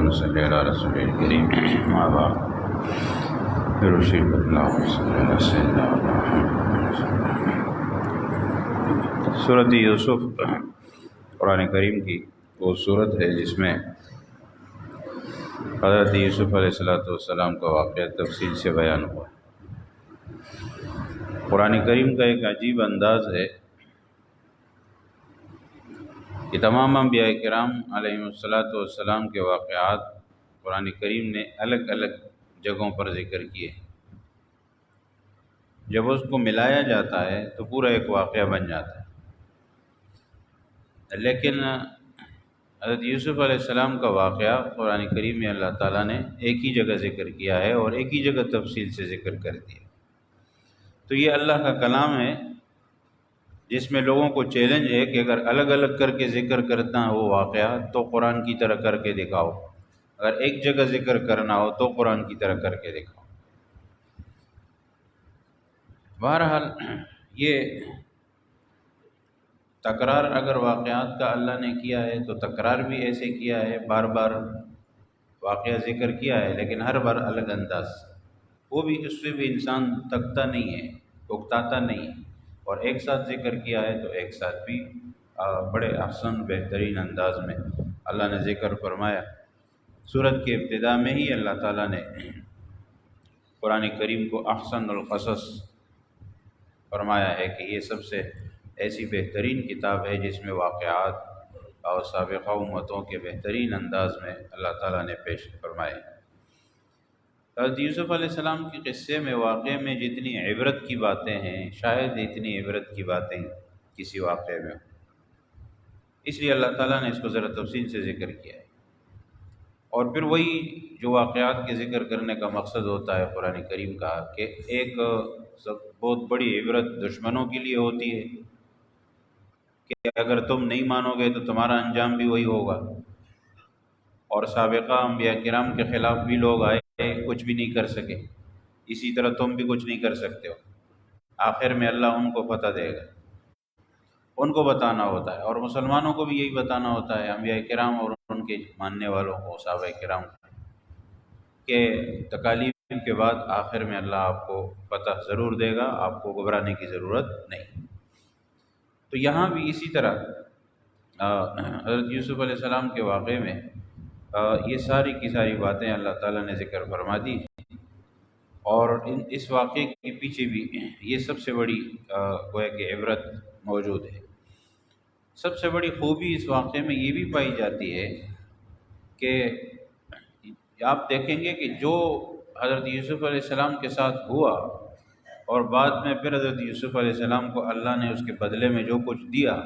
اللهم صل على رسول الكريم ما بعد اللهم صل على سيدنا محمد۔ سورۃ یوسف قرآن کریم کی وہ صورت ہے جس میں حضرت یوسف علیہ السلام کا واقعہ تفصیل سے بیان ہوا۔ قرآن کریم کا ایک عجیب انداز ہے کہ تمام انبیاء کرام علیہم السلام کے واقعات قرآن کریم نے الگ الگ جگہوں پر ذکر کیے۔ جب اس کو ملایا جاتا ہے تو پورا ایک واقعہ بن جاتا ہے، لیکن حضرت یوسف علیہ السلام کا واقعہ قرآن کریم میں اللہ تعالیٰ نے ایک ہی جگہ ذکر کیا ہے اور ایک ہی جگہ تفصیل سے ذکر کر دیا۔ تو یہ اللہ کا کلام ہے جس میں لوگوں کو چیلنج ہے کہ اگر الگ الگ کر کے ذکر کرنا ہو واقعہ تو قرآن کی طرح کر کے دکھاؤ، اگر ایک جگہ ذکر کرنا ہو تو قرآن کی طرح کر کے دکھاؤ۔ بہرحال یہ تکرار اگر واقعات کا اللہ نے کیا ہے تو تکرار بھی ایسے کیا ہے، بار بار واقعہ ذکر کیا ہے لیکن ہر بار الگ انداز، وہ بھی اس سے بھی انسان تکتا نہیں ہے، اکتاتا نہیں ہے، اور ایک ساتھ ذکر کیا ہے تو ایک ساتھ بھی بڑے احسن بہترین انداز میں اللہ نے ذکر فرمایا۔ سورت کے ابتدا میں ہی اللہ تعالیٰ نے قرآن کریم کو احسن القصص فرمایا ہے کہ یہ سب سے ایسی بہترین کتاب ہے جس میں واقعات اور سابقہ امتوں کے بہترین انداز میں اللہ تعالیٰ نے پیش فرمائے۔ حضرت یوسف علیہ السلام کے قصے میں واقعے میں جتنی عبرت کی باتیں ہیں شاید اتنی عبرت کی باتیں کسی واقعے میں، اس لیے اللہ تعالیٰ نے اس کو ذرا تفصیل سے ذکر کیا ہے۔ اور پھر وہی جو واقعات کے ذکر کرنے کا مقصد ہوتا ہے قرآن کریم کا کہ ایک بہت بڑی عبرت دشمنوں کے لیے ہوتی ہے کہ اگر تم نہیں مانو گے تو تمہارا انجام بھی وہی ہوگا، اور سابقہ انبیاء کرام کے خلاف بھی لوگ آئے کچھ بھی نہیں کر سکے، اسی طرح تم بھی کچھ نہیں کر سکتے ہو۔ آخر میں اللہ ان کو فتح دے گا، ان کو بتانا ہوتا ہے، اور مسلمانوں کو بھی یہی بتانا ہوتا ہے، انبیاء کرام اور ان کے ماننے والوں کو، صحابہ کرام کہ تکالیف کے بعد آخر میں اللہ آپ کو فتح ضرور دے گا، آپ کو گھبرانے کی ضرورت نہیں۔ تو یہاں بھی اسی طرح حضرت یوسف علیہ السلام کے واقعے میں یہ ساری کی ساری باتیں اللہ تعالیٰ نے ذکر فرما دی، اور اس واقعے کے پیچھے بھی یہ سب سے بڑی گویا کہ عبرت موجود ہے۔ سب سے بڑی خوبی اس واقعے میں یہ بھی پائی جاتی ہے کہ آپ دیکھیں گے کہ جو حضرت یوسف علیہ السلام کے ساتھ ہوا اور بعد میں پھر حضرت یوسف علیہ السلام کو اللہ نے اس کے بدلے میں جو کچھ دیا،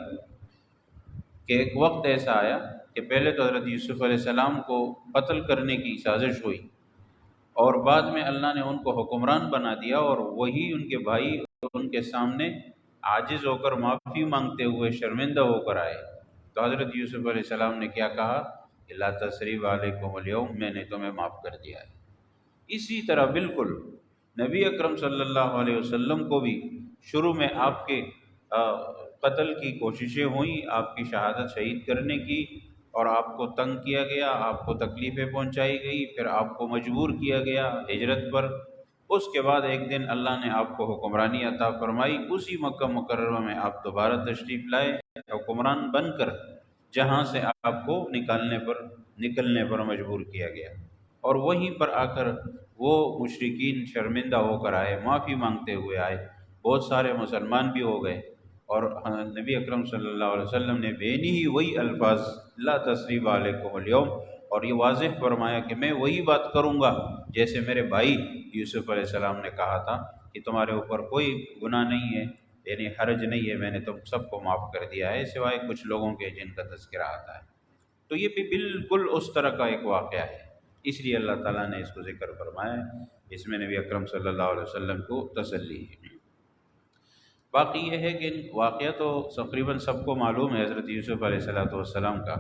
کہ ایک وقت ایسا آیا کہ پہلے تو حضرت یوسف علیہ السلام کو قتل کرنے کی سازش ہوئی، اور بعد میں اللہ نے ان کو حکمران بنا دیا، اور وہی ان کے بھائی ان کے سامنے عاجز ہو کر معافی مانگتے ہوئے شرمندہ ہو کر آئے۔ تو حضرت یوسف علیہ السلام نے کیا کہا کہ لا تثریب علیکم اليوم، میں نے تمہیں معاف کر دیا ہے۔ اسی طرح بالکل نبی اکرم صلی اللہ علیہ وسلم کو بھی شروع میں آپ کے قتل کی کوششیں ہوئیں، آپ کی شہادت شہید کرنے کی، اور آپ کو تنگ کیا گیا، آپ کو تکلیفیں پہنچائی گئی، پھر آپ کو مجبور کیا گیا ہجرت پر۔ اس کے بعد ایک دن اللہ نے آپ کو حکمرانی عطا فرمائی، اسی مکہ مکرمہ میں آپ دوبارہ تشریف لائے حکمران بن کر، جہاں سے آپ کو نکلنے پر مجبور کیا گیا، اور وہیں پر آ کر وہ مشرکین شرمندہ ہو کر آئے، معافی مانگتے ہوئے آئے، بہت سارے مسلمان بھی ہو گئے، اور نبی اکرم صلی اللہ علیہ وسلم نے بینی ہی وہی الفاظ لا تثریب علیکم اليوم، اور یہ واضح فرمایا کہ میں وہی بات کروں گا جیسے میرے بھائی یوسف علیہ السلام نے کہا تھا کہ تمہارے اوپر کوئی گناہ نہیں ہے، یعنی حرج نہیں ہے، میں نے تم سب کو معاف کر دیا ہے سوائے کچھ لوگوں کے جن کا تذکرہ آتا ہے۔ تو یہ بھی بالکل اس طرح کا ایک واقعہ ہے، اس لیے اللہ تعالیٰ نے اس کو ذکر فرمایا ہے، اس میں نبی اکرم صلی اللہ علیہ وسلم کو تسلی ہے۔ باقی یہ ہے کہ واقعہ تو تقریباً سب کو معلوم ہے حضرت یوسف علیہ السلام کا،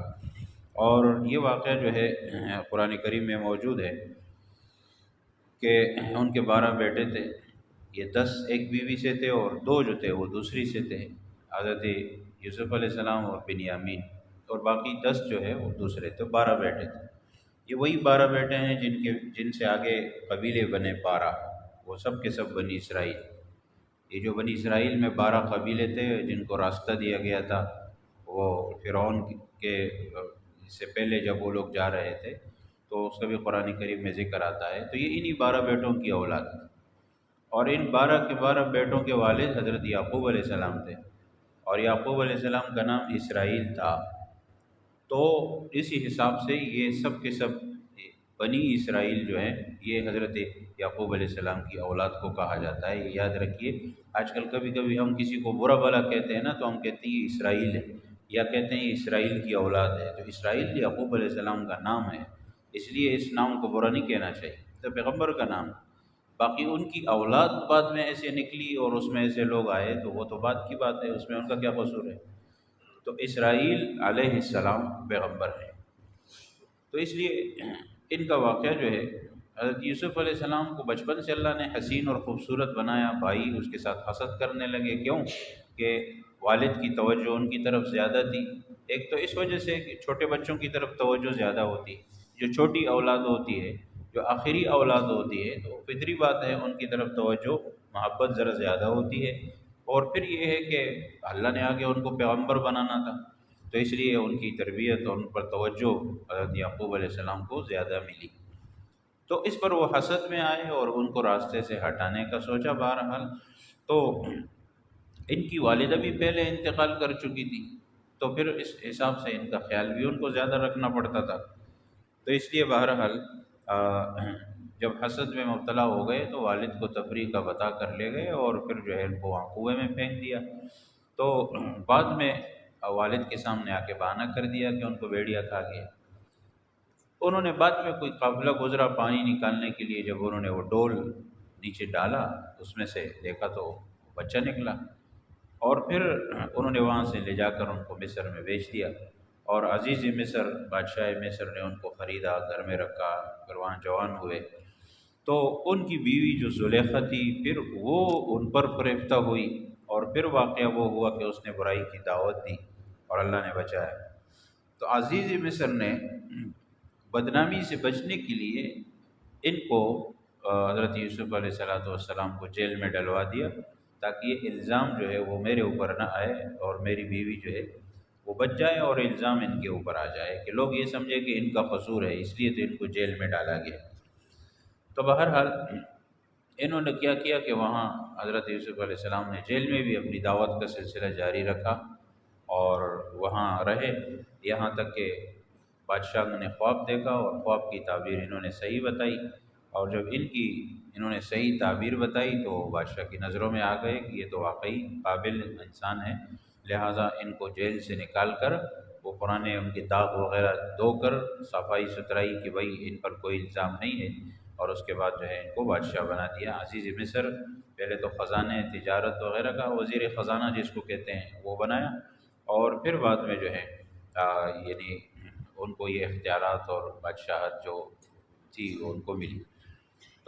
اور یہ واقعہ جو ہے قرآن کریم میں موجود ہے کہ ان کے 12 بیٹے تھے، یہ 10 ایک بیوی سے تھے اور 2 جو تھے وہ دوسری سے تھے، حضرت یوسف علیہ السلام اور بنیامین، اور باقی 10 جو ہے وہ دوسرے تھے، 12 بیٹے تھے۔ یہ وہی 12 بیٹے ہیں جن سے آگے قبیلے بنے 12، وہ سب کے سب بنی اسرائیل۔ یہ جو بنی اسرائیل میں 12 قبیلے تھے جن کو راستہ دیا گیا تھا، وہ فرعون کے سے پہلے جب وہ لوگ جا رہے تھے تو اس کا بھی قرآن کریم میں ذکر آتا ہے، تو یہ انہی 12 بیٹوں کی اولاد تھی۔ اور ان 12 کے 12 بیٹوں کے والد حضرت یعقوب علیہ السلام تھے، اور یعقوب علیہ السلام کا نام اسرائیل تھا۔ تو اسی حساب سے یہ سب کے سب بنی اسرائیل جو ہیں یہ حضرت یعقوب علیہ السلام کی اولاد کو کہا جاتا ہے۔ یہ یاد رکھیے، آج کل کبھی کبھی ہم کسی کو برا بھلا کہتے ہیں نا، تو ہم کہتے ہیں یہ اسرائیل ہے، یا کہتے ہیں یہ اسرائیل کی اولاد ہے۔ تو اسرائیل یعقوب علیہ السلام کا نام ہے، اس لیے اس نام کو برا نہیں کہنا چاہیے، تو پیغمبر کا نام ہے۔ باقی ان کی اولاد بعد میں ایسے نکلی اور اس میں ایسے لوگ آئے تو وہ تو بات کی بات ہے، اس میں ان کا کیا قصور ہے۔ تو اسرائیل علیہ السلام پیغمبر ہیں، تو اس لیے ان کا واقعہ جو ہے، حضرت یوسف علیہ السلام کو بچپن سے اللہ نے حسین اور خوبصورت بنایا، بھائی اس کے ساتھ حسد کرنے لگے، کیوں کہ والد کی توجہ ان کی طرف زیادہ تھی۔ ایک تو اس وجہ سے کہ چھوٹے بچوں کی طرف توجہ زیادہ ہوتی ہے، جو چھوٹی اولاد ہوتی ہے، جو آخری اولاد ہوتی ہے، تو فطری بات ہے ان کی طرف توجہ محبت ذرا زیادہ ہوتی ہے۔ اور پھر یہ ہے کہ اللہ نے آگے ان کو پیغمبر بنانا تھا، تو اس لیے ان کی تربیت اور ان پر توجہ حضرت یعقوب علیہ السلام کو زیادہ ملی۔ تو اس پر وہ حسد میں آئے اور ان کو راستے سے ہٹانے کا سوچا۔ بہرحال تو ان کی والدہ بھی پہلے انتقال کر چکی تھی، تو پھر اس حساب سے ان کا خیال بھی ان کو زیادہ رکھنا پڑتا تھا۔ تو اس لیے بہرحال جب حسد میں مبتلا ہو گئے تو والد کو تفریح کا بتا کر لے گئے، اور پھر جو ہے ان کو وہاں کنویں میں پھینک دیا۔ تو بعد میں والد کے سامنے آ کے بہانہ کر دیا کہ ان کو بھیڑیا کھا گیا۔ انہوں نے بعد میں کوئی قافلہ گزرا پانی نکالنے کے لیے، جب انہوں نے وہ ڈول نیچے ڈالا اس میں سے دیکھا تو بچہ نکلا، اور پھر انہوں نے وہاں سے لے جا کر ان کو مصر میں بیچ دیا، اور عزیز مصر بادشاہ مصر نے ان کو خریدا، گھر میں رکھا، پھر وہاں جوان ہوئے۔ تو ان کی بیوی جو زلیخا تھی، پھر وہ ان پر فریفتہ ہوئی، اور پھر واقعہ وہ ہوا کہ اس نے برائی کی دعوت دی اور اللہ نے بچایا۔ تو عزیز مصر نے بدنامی سے بچنے کے لیے ان کو حضرت یوسف علیہ والسلام کو جیل میں ڈلوا دیا، تاکہ یہ الزام جو ہے وہ میرے اوپر نہ آئے، اور میری بیوی جو ہے وہ بچ جائے اور الزام ان کے اوپر آ جائے، کہ لوگ یہ سمجھے کہ ان کا قصور ہے، اس لیے تو ان کو جیل میں ڈالا گیا۔ تو بہرحال انہوں نے کیا کیا کہ وہاں حضرت یوسف علیہ السلام نے جیل میں بھی اپنی دعوت کا سلسلہ جاری رکھا، اور وہاں رہے یہاں تک کہ بادشاہ نے خواب دیکھا، اور خواب کی تعبیر انہوں نے صحیح بتائی، اور جب انہوں نے صحیح تعبیر بتائی تو بادشاہ کی نظروں میں آ گئے کہ یہ تو واقعی قابل انسان ہے، لہٰذا ان کو جیل سے نکال کر وہ پرانے ان کے داغ وغیرہ دھو کر صفائی ستھرائی کہ بھائی ان پر کوئی الزام نہیں ہے، اور اس کے بعد جو ہے ان کو بادشاہ بنا دیا عزیز مصر۔ پہلے تو خزانے تجارت وغیرہ کا وزیر خزانہ جس کو کہتے ہیں وہ بنایا، اور پھر بعد میں جو ہے یعنی ان کو یہ اختیارات اور بادشاہت جو تھی وہ ان کو ملی۔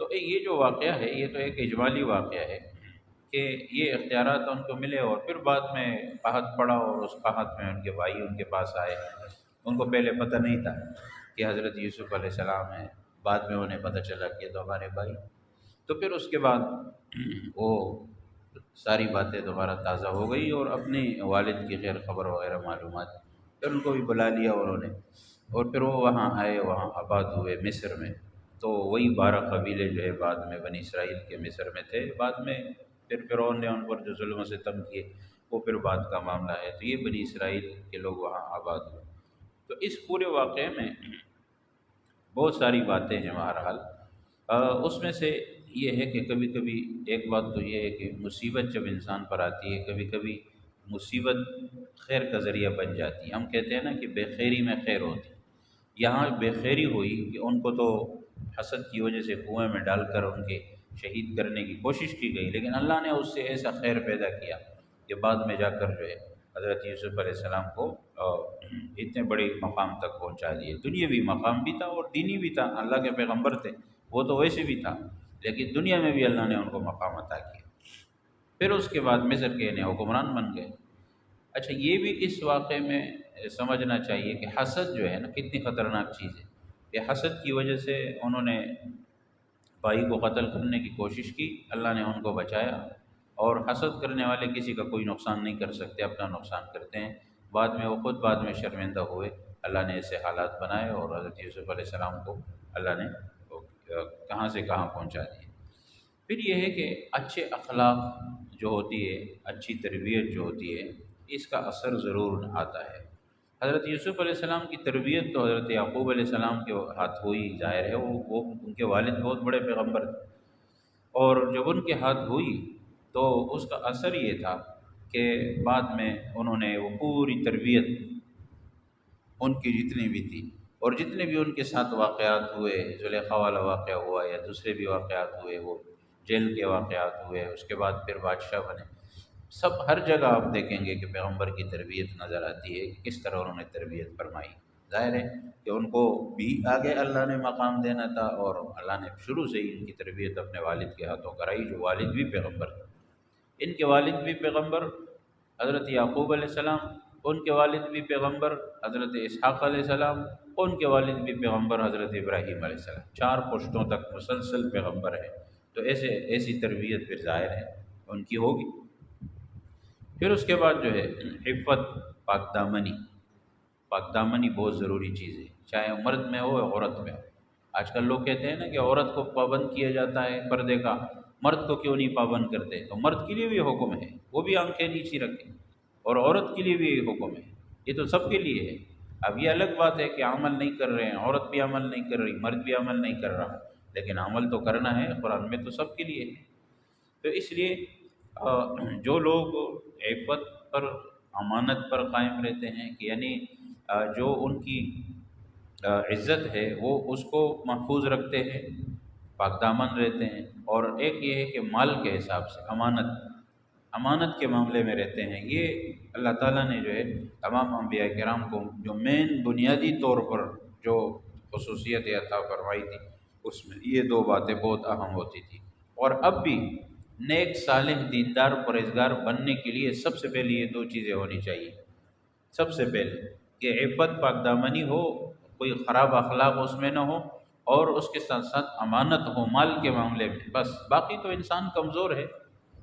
تو یہ جو واقعہ ہے یہ تو ایک اجمالی واقعہ ہے کہ یہ اختیارات ان کو ملے، اور پھر بعد میں قحط پڑا، اور اس قحط میں ان کے بھائی ان کے پاس آئے۔ ان کو پہلے پتہ نہیں تھا کہ حضرت یوسف علیہ السلام ہیں، بعد میں انہیں پتہ چلا کہ یہ تو ہمارے بھائی۔ تو پھر اس کے بعد وہ ساری باتیں دوبارہ تازہ ہو گئی، اور اپنے والد کی خیر خبر وغیرہ معلومات، پھر ان کو بھی بلا لیا انہوں نے، اور پھر وہ وہاں آئے، وہاں آباد ہوئے مصر میں۔ تو وہی 12 قبیلے جو ہے بعد میں بنی اسرائیل کے مصر میں تھے۔ بعد میں پھر فرعون نے ان پر جو ظلم و ستم کیے وہ پھر بعد کا معاملہ ہے، تو یہ بنی اسرائیل کے لوگ وہاں آباد ہوئے۔ تو اس پورے واقعے میں بہت ساری باتیں ہیں بہرحال۔ اس میں سے یہ ہے کہ کبھی کبھی ایک بات تو یہ ہے کہ مصیبت جب انسان پر آتی ہے، کبھی کبھی مصیبت خیر کا ذریعہ بن جاتی ہے۔ ہم کہتے ہیں نا کہ بے خیری میں خیر ہوتی، یہاں بے خیری ہوئی کہ ان کو تو حسد کی وجہ سے کنویں میں ڈال کر ان کے شہید کرنے کی کوشش کی گئی، لیکن اللہ نے اس سے ایسا خیر پیدا کیا کہ بعد میں جا کر جو ہے حضرت یوسف علیہ السلام کو اتنے بڑے مقام تک پہنچا دیے۔ دنیاوی مقام بھی تھا اور دینی بھی تھا، اللہ کے پیغمبر تھے، وہ تو ویسے بھی تھا، لیکن دنیا میں بھی اللہ نے ان کو مقام عطا کیا۔ پھر اس کے بعد مصر کے انہیں حکمران بن گئے۔ اچھا، یہ بھی اس واقعے میں سمجھنا چاہیے کہ حسد جو ہے نا کتنی خطرناک چیز ہے، کہ حسد کی وجہ سے انہوں نے بھائی کو قتل کرنے کی کوشش کی، اللہ نے ان کو بچایا، اور حسد کرنے والے کسی کا کوئی نقصان نہیں کر سکتے، اپنا نقصان کرتے ہیں۔ بعد میں وہ خود بعد میں شرمندہ ہوئے، اللہ نے ایسے حالات بنائے اور حضرت یوسف علیہ السلام کو اللہ نے کہاں سے کہاں پہنچا دیے۔ پھر یہ ہے کہ اچھے اخلاق جو ہوتی ہے، اچھی تربیت جو ہوتی ہے، اس کا اثر ضرور آتا ہے۔ حضرت یوسف علیہ السلام کی تربیت تو حضرت یعقوب علیہ السلام کے ہاتھ ہوئی، ظاہر ہے وہ ان کے والد بہت بڑے پیغمبر تھے، اور جب ان کے ہاتھ ہوئی تو اس کا اثر یہ تھا کہ بعد میں انہوں نے وہ پوری تربیت ان کی جتنی بھی تھی اور جتنے بھی ان کے ساتھ واقعات ہوئے، زلیخا والا واقعہ ہوا یا دوسرے بھی واقعات ہوئے، وہ جیل کے واقعات ہوئے، اس کے بعد پھر بادشاہ بنے، سب ہر جگہ آپ دیکھیں گے کہ پیغمبر کی تربیت نظر آتی ہے کہ کس طرح انہوں نے تربیت فرمائی۔ ظاہر ہے کہ ان کو بھی آگے اللہ نے مقام دینا تھا، اور اللہ نے شروع سے ہی ان کی تربیت اپنے والد کے ہاتھوں کرائی، جو والد بھی پیغمبر تھے۔ ان کے والد بھی پیغمبر حضرت یعقوب علیہ السلام، ان کے والد بھی پیغمبر حضرت اسحاق علیہ السلام، ان کے والد بھی پیغمبر حضرت ابراہیم علیہ السلام، 4 پشتوں تک مسلسل پیغمبر ہے، تو ایسی تربیت پھر ظاہر ہے ان کی ہوگی۔ پھر اس کے بعد جو ہے عفت، پاک دامنی بہت ضروری چیز ہے، چاہے مرد میں ہو یا عورت میں ہو۔ آج کل لوگ کہتے ہیں نا کہ عورت کو پابند کیا جاتا ہے پردے کا، مرد کو کیوں نہیں پابند کرتے؟ تو مرد کے لیے بھی حکم ہے، وہ بھی آنکھیں نیچی رکھے، اور عورت کے لیے بھی حکم ہے، یہ تو سب کے لیے ہے۔ اب یہ الگ بات ہے کہ عمل نہیں کر رہے ہیں، عورت بھی عمل نہیں کر رہی، مرد بھی عمل نہیں کر رہا، لیکن عمل تو کرنا ہے، قرآن میں تو سب کے لیے ہے۔ تو اس لیے جو لوگ عفت پر، امانت پر قائم رہتے ہیں، کہ یعنی جو ان کی عزت ہے وہ اس کو محفوظ رکھتے ہیں، پاک دامن رہتے ہیں، اور ایک یہ ہے کہ مال کے حساب سے امانت کے معاملے میں رہتے ہیں، یہ اللہ تعالیٰ نے جو ہے تمام انبیاء کرام کو جو مین بنیادی طور پر جو خصوصیت عطا فرمائی تھی، اس میں یہ 2 باتیں بہت اہم ہوتی تھی۔ اور اب بھی نیک صالح دیندار پرہیزگار بننے کے لیے سب سے پہلے یہ 2 چیزیں ہونی چاہیے۔ سب سے پہلے کہ عفت، پاک دامنی ہو، کوئی خراب اخلاق اس میں نہ ہو، اور اس کے ساتھ ساتھ امانت ہو مال کے معاملے میں، بس۔ باقی تو انسان کمزور ہے،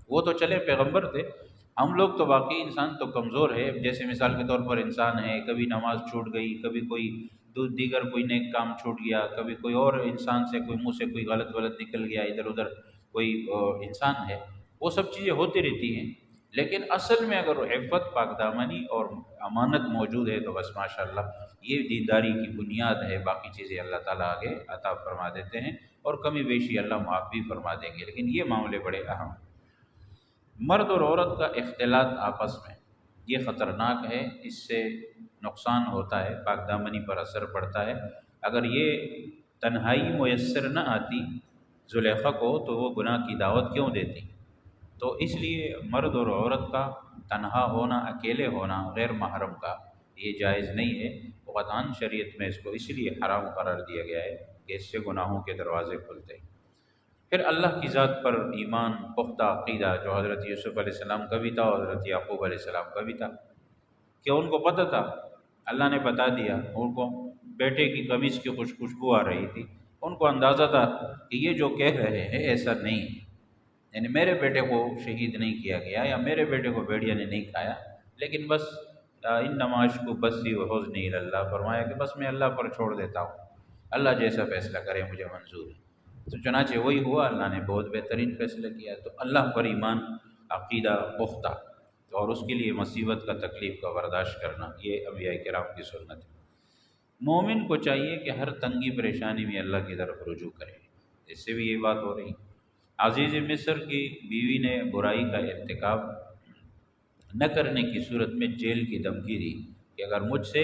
وہ تو چلے پیغمبر تھے، ہم لوگ تو باقی انسان تو کمزور ہے۔ جیسے مثال کے طور پر انسان ہے، کبھی نماز چھوٹ گئی، کبھی کوئی دیگر کوئی نیک کام چھوٹ گیا، کبھی کوئی اور انسان سے کوئی منہ سے کوئی غلط نکل گیا، ادھر ادھر کوئی انسان ہے، وہ سب چیزیں ہوتی رہتی ہیں۔ لیکن اصل میں اگر عفت، پاک دامنی اور امانت موجود ہے تو بس ماشاءاللہ یہ دینداری کی بنیاد ہے، باقی چیزیں اللہ تعالیٰ آگے عطا فرما دیتے ہیں، اور کمی بیشی اللہ معاف بھی فرما دیں گے، لیکن یہ معاملے بڑے اہم ہیں۔ مرد اور عورت کا اختلاط آپس میں یہ خطرناک ہے، اس سے نقصان ہوتا ہے، پاک دامنی پر اثر پڑتا ہے۔ اگر یہ تنہائی میسر نہ آتی زلیخا کو تو وہ گناہ کی دعوت کیوں دیتی؟ تو اس لیے مرد اور عورت کا تنہا ہونا، اکیلے ہونا غیر محرم کا، یہ جائز نہیں ہے۔ قطعاً شریعت میں اس کو اس لیے حرام قرار دیا گیا ہے کہ اس سے گناہوں کے دروازے کھلتے ہیں۔ پھر اللہ کی ذات پر ایمان، پختہ عقیدہ، جو حضرت یوسف علیہ السلام کا بھی تھا اور حضرت یعقوب علیہ السلام کا بھی تھا، کہ ان کو پتہ تھا، اللہ نے بتا دیا ان کو، بیٹے کی قمیص کی خوشبو آ رہی تھی، ان کو اندازہ تھا کہ یہ جو کہہ رہے ہیں ایسا نہیں ہے، یعنی میرے بیٹے کو شہید نہیں کیا گیا یا میرے بیٹے کو بھیڑیا نے نہیں کھایا، لیکن بس انما اشکو بثی وحزنی الی اللہ، فرمایا کہ بس میں اللہ پر چھوڑ دیتا ہوں، اللہ جیسا فیصلہ کرے مجھے منظور ہے۔ تو چنانچہ وہی ہوا، اللہ نے بہت بہترین فیصلہ کیا۔ تو اللہ پر ایمان، عقیدہ پختہ، اور اس کے لیے مصیبت کا، تکلیف کا برداشت کرنا، یہ انبیاء کرام کی سنت ہے۔ مومن کو چاہیے کہ ہر تنگی پریشانی میں اللہ کی طرف رجوع کرے، اس سے بھی یہ بات ہو رہی۔ عزیز مصر کی بیوی نے برائی کا ارتکاب نہ کرنے کی صورت میں جیل کی دھمکی دی کہ اگر مجھ سے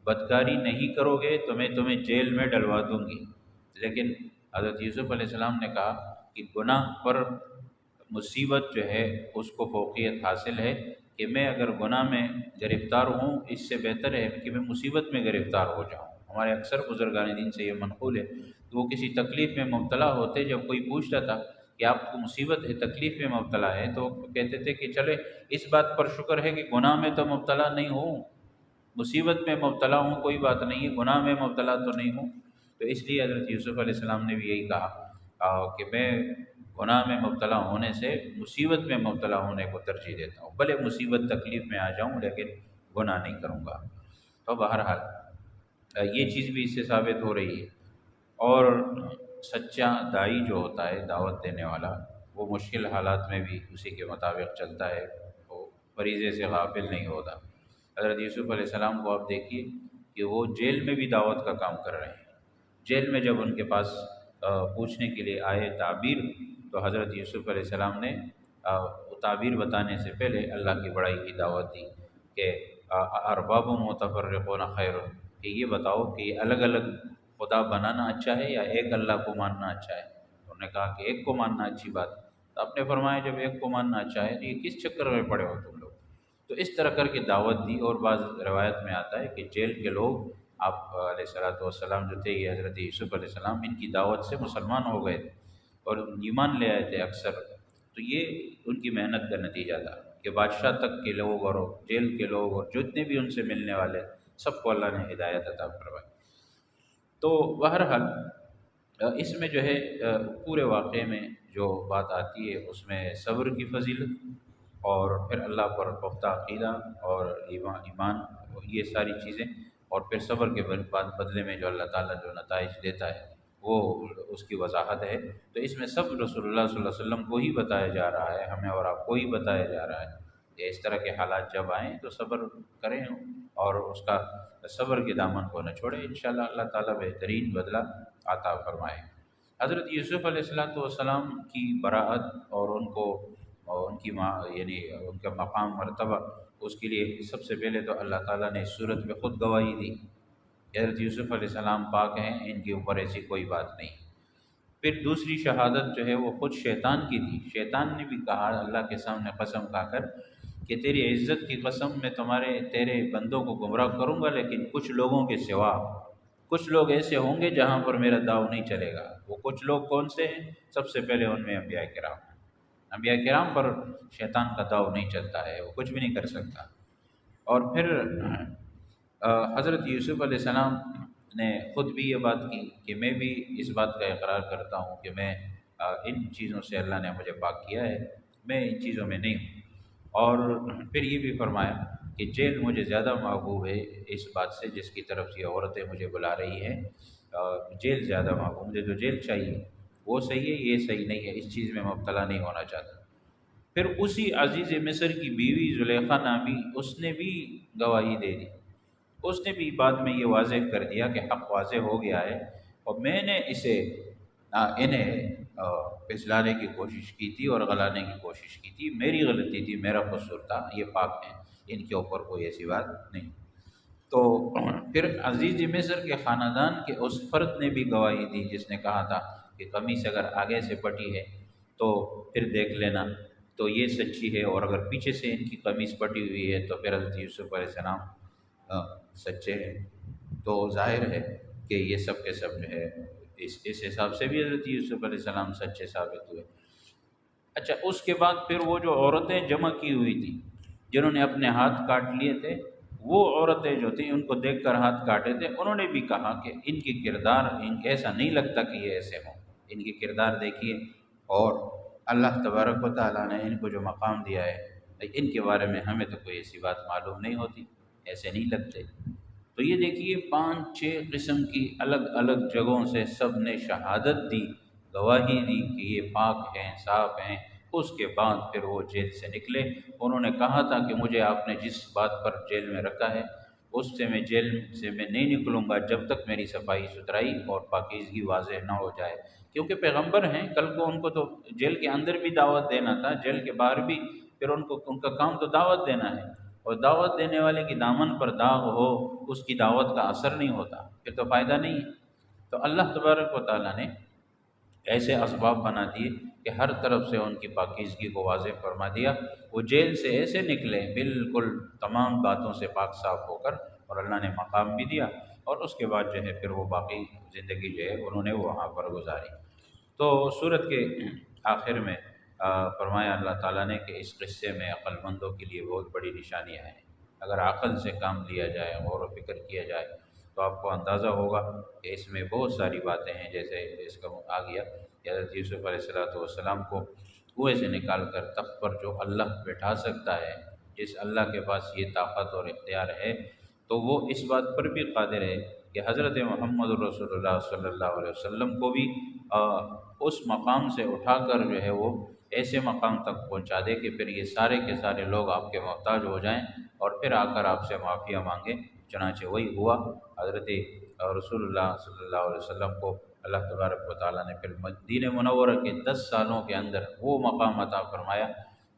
بدکاری نہیں کرو گے تو میں تمہیں جیل میں ڈلوا دوں گی، لیکن حضرت یوسف علیہ السلام نے کہا کہ گناہ پر مصیبت جو ہے اس کو فوقیت حاصل ہے، کہ میں اگر گناہ میں گرفتار ہوں اس سے بہتر ہے کہ میں مصیبت میں گرفتار ہو جاؤں۔ ہمارے اکثر بزرگان دین سے یہ منقول ہے کہ وہ کسی تکلیف میں مبتلا ہوتے، جب کوئی پوچھتا تھا کہ آپ کو مصیبت ہے، تکلیف میں مبتلا ہے، تو کہتے تھے کہ چلے اس بات پر شکر ہے کہ گناہ میں تو مبتلا نہیں ہوں، مصیبت میں مبتلا ہوں کوئی بات نہیں ہے، گناہ میں مبتلا تو نہیں ہوں۔ تو اس لیے حضرت یوسف علیہ السلام نے بھی یہی کہا کہ میں گناہ میں مبتلا ہونے سے مصیبت میں مبتلا ہونے کو ترجیح دیتا ہوں، بھلے مصیبت تکلیف میں آ جاؤں لیکن گناہ نہیں کروں گا۔ تو بہرحال یہ چیز بھی اس سے ثابت ہو رہی ہے۔ اور سچا داعی جو ہوتا ہے، دعوت دینے والا، وہ مشکل حالات میں بھی اسی کے مطابق چلتا ہے، وہ فریضے سے غافل نہیں ہوتا۔ حضرت یوسف علیہ السلام کو آپ دیکھیے کہ وہ جیل میں بھی دعوت کا کام کر رہے ہیں۔ جیل میں جب ان کے پاس پوچھنے کے لیے آئے تعبیر، تو حضرت یوسف علیہ السلام نے وہ تعبیر بتانے سے پہلے اللہ کی بڑائی کی دعوت دی کہ ارباب متفرقون خیر، کہ یہ بتاؤ کہ یہ الگ الگ خدا بنانا اچھا ہے یا ایک اللہ کو ماننا اچھا ہے؟ انہوں نے کہا کہ ایک کو ماننا اچھی بات ہے۔ تو آپ نے فرمایا جب ایک کو ماننا اچھا ہے تو یہ کس چکر میں پڑے ہو تم لوگ؟ تو اس طرح کر کے دعوت دی۔ اور بعض روایت میں آتا ہے کہ جیل کے لوگ آپ علیہ الصلوۃ والسلام جو تھے، یہ حضرت یوسف علیہ السلام ان کی دعوت سے مسلمان ہو گئے تھے اور ایمان لے آئے تھے اکثر۔ تو یہ ان کی محنت کا نتیجہ تھا کہ بادشاہ تک کے لوگ اور جیل کے لوگ اور جتنے بھی ان سے ملنے والے سب کو اللہ نے ہدایت عطا فرمائی۔ تو بہرحال اس میں جو ہے پورے واقعے میں جو بات آتی ہے اس میں صبر کی فضیلت اور پھر اللہ پر پختہ عقیدہ اور ایمان، یہ ساری چیزیں، اور پھر صبر کے بعد بدلے میں جو اللہ تعالیٰ جو نتائج دیتا ہے وہ اس کی وضاحت ہے۔ تو اس میں سب رسول اللہ صلی اللہ علیہ وسلم کو ہی بتایا جا رہا ہے، ہمیں اور آپ کو ہی بتایا جا رہا ہے کہ اس طرح کے حالات جب آئیں تو صبر کریں اور اس کا صبر کے دامن کو نہ چھوڑیں، انشاءاللہ اللہ تعالیٰ بہترین بدلہ عطا فرمائے۔ حضرت یوسف علیہ السلام کی براعت اور ان کو اور ان کی یعنی ان کا مقام مرتبہ، اس کے لیے سب سے پہلے تو اللہ تعالیٰ نے اس صورت میں خود گواہی دی کہ حضرت یوسف علیہ السلام پاک ہیں، ان کے اوپر ایسی کوئی بات نہیں۔ پھر دوسری شہادت جو ہے وہ خود شیطان کی تھی۔ شیطان نے بھی کہا اللہ کے سامنے قسم کھا کر کہ تیری عزت کی قسم، میں تیرے بندوں کو گمراہ کروں گا لیکن کچھ لوگوں کے سوا، کچھ لوگ ایسے ہوں گے جہاں پر میرا داؤ نہیں چلے گا۔ وہ کچھ لوگ کون سے ہیں؟ سب سے پہلے ان میں انبیاء کرام ہیں۔ انبیاء کرام پر شیطان کا داؤ نہیں چلتا ہے، وہ کچھ بھی نہیں کر سکتا۔ اور پھر حضرت یوسف علیہ السلام نے خود بھی یہ بات کی کہ میں بھی اس بات کا اقرار کرتا ہوں کہ میں ان چیزوں سے اللہ نے مجھے پاک کیا ہے، میں ان چیزوں میں نہیں ہوں۔ اور پھر یہ بھی فرمایا کہ جیل مجھے زیادہ محبوب ہے اس بات سے جس کی طرف یہ عورتیں مجھے بلا رہی ہیں، جیل زیادہ محبوب، مجھے جو جیل چاہیے وہ صحیح ہے، یہ صحیح نہیں ہے، اس چیز میں مبتلا نہیں ہونا چاہتا۔ پھر اسی عزیز مصر کی بیوی زلیخا نامی، اس نے بھی گواہی دے دی، اس نے بھی بعد میں یہ واضح کر دیا کہ حق واضح ہو گیا ہے اور میں نے انہیں پھسلانے کی کوشش کی تھی اور غلانے کی کوشش کی تھی، میری غلطی تھی، میرا قصور تھا، یہ پاک ہیں، ان کے اوپر کوئی ایسی بات نہیں۔ تو پھر عزیز مصر کے خاندان کے اس فرد نے بھی گواہی دی جس نے کہا تھا کہ قمیص اگر آگے سے پٹی ہے تو پھر دیکھ لینا تو یہ سچی ہے، اور اگر پیچھے سے ان کی قمیص پٹی ہوئی ہے تو پھر حضرت یوسف علیہ السلام سچے ہیں۔ تو ظاہر ہے کہ یہ سب کے سب جو ہے اس حساب سے بھی حضرت یوسف علیہ السلام سچے ثابت ہوئے۔ اچھا، اس کے بعد پھر وہ جو عورتیں جمع کی ہوئی تھیں جنہوں نے اپنے ہاتھ کاٹ لیے تھے، وہ عورتیں جو تھیں ان کو دیکھ کر ہاتھ کاٹے تھے، انہوں نے بھی کہا کہ ان کی کردار ایسا نہیں لگتا کہ یہ ایسے ہوں، ان کی کردار دیکھیے، اور اللہ تبارک و تعالیٰ نے ان کو جو مقام دیا ہے ان کے بارے میں ہمیں تو کوئی ایسی بات معلوم نہیں ہوتی، ایسے نہیں لگتے۔ تو یہ دیکھیے 5-6 قسم کی الگ الگ جگہوں سے سب نے شہادت دی، گواہی دی کہ یہ پاک ہیں، صاف ہیں۔ اس کے بعد پھر وہ جیل سے نکلے، انہوں نے کہا تھا کہ مجھے آپ نے جس بات پر جیل میں رکھا ہے اس سے میں جیل سے میں نہیں نکلوں گا جب تک میری صفائی ستھرائی اور پاکیزگی واضح نہ ہو جائے، کیونکہ پیغمبر ہیں، کل کو ان کو تو جیل کے اندر بھی دعوت دینا تھا، جیل کے باہر بھی، پھر ان کا کام تو دعوت دینا ہے، اور دعوت دینے والے کی دامن پر داغ ہو، اس کی دعوت کا اثر نہیں ہوتا، پھر تو فائدہ نہیں ہے۔ تو اللہ تبارک و تعالیٰ نے ایسے اسباب بنا دیے کہ ہر طرف سے ان کی پاکیزگی کو واضح فرما دیا، وہ جیل سے ایسے نکلے بالکل تمام باتوں سے پاک صاف ہو کر، اور اللہ نے مقام بھی دیا، اور اس کے بعد جو ہے پھر وہ باقی زندگی جو ہے انہوں نے وہاں پر گزاری۔ تو سورت کے آخر میں فرمایا اللہ تعالیٰ نے کہ اس قصے میں عقل مندوں کے لیے بہت بڑی نشانیاں ہیں، اگر عقل سے کام لیا جائے، غور و فکر کیا جائے تو آپ کو اندازہ ہوگا کہ اس میں بہت ساری باتیں ہیں، جیسے اس کا آ گیا کہ حضرت یوسف علیہ السلام کو کنویں سے نکال کر تخت پر جو اللہ بٹھا سکتا ہے، جس اللہ کے پاس یہ طاقت اور اختیار ہے، تو وہ اس بات پر بھی قادر ہے کہ حضرت محمد رسول اللہ صلی اللہ علیہ وسلم کو بھی اس مقام سے اٹھا کر جو ہے وہ ایسے مقام تک پہنچا دے کہ پھر یہ سارے کے سارے لوگ آپ کے محتاج ہو جائیں اور پھر آ کر آپ سے معافیا مانگیں۔ چنانچہ وہی ہوا، حضرت رسول اللہ صلی اللہ علیہ وسلم کو اللہ تبارک و تعالیٰ نے پھر مدینہ منورہ کے 10 سالوں کے اندر وہ مقام عطا فرمایا،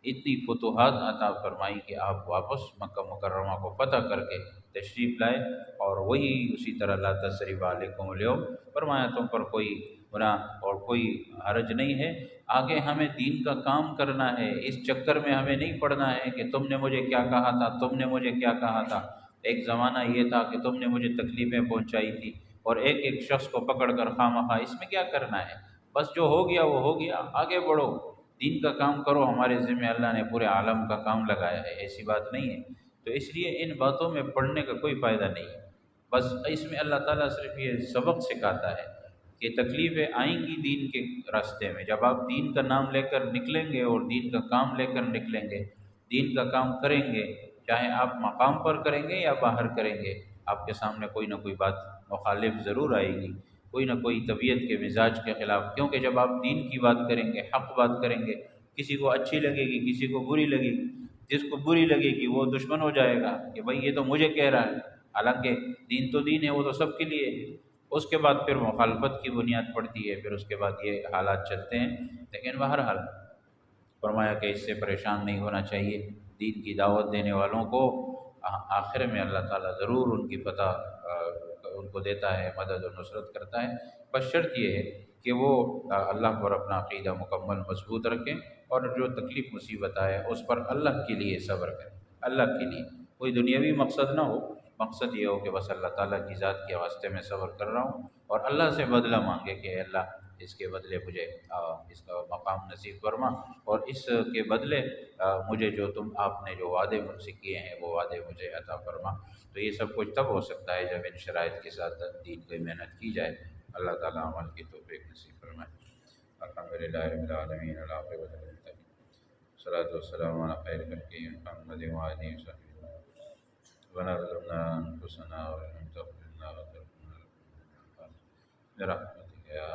اتنی فتوحات عطا فرمائی کہ آپ واپس مکہ مکرمہ کو فتح کر کے تشریف لائے، اور وہی اسی طرح لا تثریب علیکم اليوم، فرمایا تم پر کوئی گناہ اور کوئی حرج نہیں ہے، آگے ہمیں دین کا کام کرنا ہے، اس چکر میں ہمیں نہیں پڑنا ہے کہ تم نے مجھے کیا کہا تھا، تم نے مجھے کیا کہا تھا۔ ایک زمانہ یہ تھا کہ تم نے مجھے تکلیفیں پہنچائی تھی، اور ایک ایک شخص کو پکڑ کر خواہ مخواہ، اس میں کیا کرنا ہے، بس جو ہو گیا وہ ہو گیا، آگے بڑھو، دین کا کام کرو، ہمارے ذمہ اللہ نے پورے عالم کا کام لگایا ہے، ایسی بات نہیں ہے۔ تو اس لیے ان باتوں میں پڑھنے کا کوئی فائدہ نہیں ہے، بس اس میں اللہ تعالیٰ صرف یہ سبق سکھاتا ہے کہ تکلیفیں آئیں گی دین کے راستے میں، جب آپ دین کا نام لے کر نکلیں گے اور دین کا کام لے کر نکلیں گے، دین کا کام کریں گے، چاہے آپ مقام پر کریں گے یا باہر کریں گے، آپ کے سامنے کوئی نہ کوئی بات مخالف ضرور آئے گی، کوئی نہ کوئی طبیعت کے مزاج کے خلاف، کیونکہ جب آپ دین کی بات کریں گے، حق بات کریں گے، کسی کو اچھی لگے گی، کسی کو بری لگے گی، جس کو بری لگے گی وہ دشمن ہو جائے گا کہ بھائی یہ تو مجھے کہہ رہا ہے، حالانکہ دین تو دین ہے، وہ تو سب کے لیے ہے۔ اس کے بعد پھر مخالفت کی بنیاد پڑتی ہے، پھر اس کے بعد یہ حالات چلتے ہیں، لیکن بہرحال فرمایا کہ اس سے پریشان نہیں ہونا چاہیے، دین کی دعوت دینے والوں کو آخر میں اللہ تعالیٰ ضرور ان کی فتح ان کو دیتا ہے، مدد و نصرت کرتا ہے، بس شرط یہ ہے کہ وہ اللہ پر اپنا عقیدہ مکمل مضبوط رکھیں، اور جو تکلیف مصیبت آئے اس پر اللہ کے لیے صبر کریں، اللہ کے لیے، کوئی دنیاوی مقصد نہ ہو، مقصد یہ ہو کہ بس اللہ تعالیٰ کی ذات کے واسطے میں صبر کر رہا ہوں، اور اللہ سے بدلہ مانگے کہ اے اللہ اس کے بدلے مجھے اس کا مقام نصیب فرما، اور اس کے بدلے مجھے جو آپ نے جو وعدے مجھ سے کیے ہیں وہ وعدے مجھے عطا فرما۔ تو یہ سب کچھ تب ہو سکتا ہے جب ان شرائط کے ساتھ دین کی محنت کی جائے۔ اللہ تعالیٰ عمل کی توفیق نصیب فرمائے۔ الحمدللہ رب العالمین، العاقبۃ للمتقین، والصلاۃ والسلام علی خیر خلقہ محمد وآلہ وصحبہ وسلم۔ ربنا ظلمنا انفسنا وإن لم تغفر لنا وترحمنا برحمتك يا